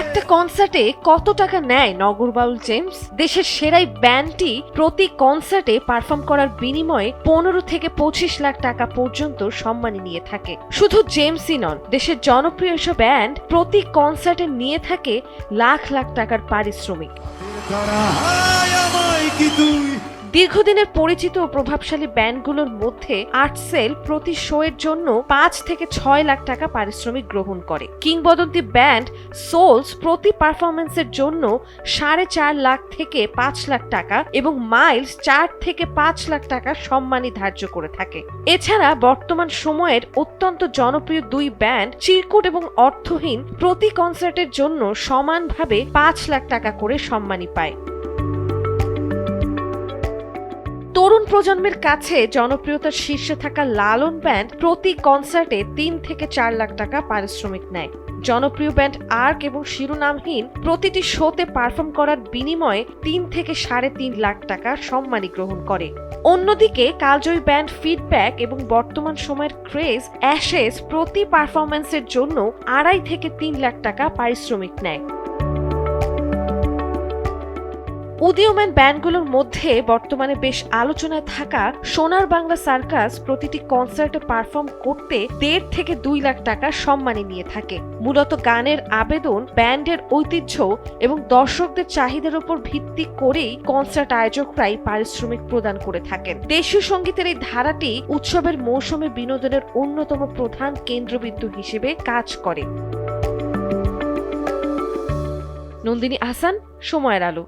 একটা কনসার্টে কত টাকা নেয় নগরবাউল জেমস? দেশের সেরাই ব্যান্ডটি প্রতি কনসার্টে পারফর্ম করার বিনিময়ে 15 থেকে 25 লাখ টাকা পর্যন্ত সম্মানী নিয়ে থাকে। শুধু জেমসই নন, দেশের জনপ্রিয় এসব ব্যান্ড প্রতি কনসার্টে নিয়ে থাকে লাখ লাখ টাকার পারিশ্রমিক। দীর্ঘদিনের পরিচিত ও প্রভাবশালী ব্যান্ডগুলোর মধ্যে আর্টসেল প্রতি শো এর জন্য 5 থেকে 6 লাখ টাকা পারিশ্রমিক গ্রহণ করে। কিংবদন্তি ব্যান্ড সোলস প্রতি পারফরমেন্সের জন্য 4.5 লাখ থেকে 5 লাখ টাকা এবং মাইলস 4 থেকে 5 লাখ টাকা সম্মানী ধার্য করে থাকে। এছাড়া বর্তমান সময়ের অত্যন্ত জনপ্রিয় দুই ব্যান্ড চিরকুট এবং অর্থহীন প্রতি কনসার্টের জন্য সমানভাবে 5 লাখ টাকা করে সম্মানী পায়। তরুণ প্রজন্মের কাছে জনপ্রিয়তার শীর্ষে থাকা লালন ব্যান্ড প্রতি কনসার্টে 3 থেকে 4 লাখ টাকা পারিশ্রমিক নেয়। জনপ্রিয় ব্যান্ড আর্ক এবং শিরোনামহীন প্রতিটি শোতে পারফর্ম করার বিনিময়ে 3 থেকে 3.5 লাখ টাকা সম্মানী গ্রহণ করে। অন্যদিকে কালজয়ী ব্যান্ড ফিডব্যাক এবং বর্তমান সময়ের ক্রেজ অ্যাশেজ প্রতি পারফরম্যান্সের জন্য 2.5 থেকে 3 লাখ টাকা পারিশ্রমিক নেয়। উদীয়মান ব্যান্ডগুলোর মধ্যে বর্তমানে বেশ আলোচনায় থাকা সোনার বাংলা সার্কাস প্রতিটি কনসার্টে পারফর্ম করতে 1.5 থেকে 2 লাখ টাকা সম্মানী নিয়ে থাকে। মূলত গানের আবেদন, ব্যান্ডের ঐতিহ্য এবং দর্শকদের চাহিদার উপর ভিত্তি করেই কনসার্ট আয়োজকরাই পারিশ্রমিক প্রদান করে থাকেন। দেশীয় সঙ্গীতের এই ধারাটি উৎসবের মৌসুমে বিনোদনের অন্যতম প্রধান কেন্দ্রবিন্দু হিসেবে কাজ করে। নন্দিনী আহসান, সময়ের আলো।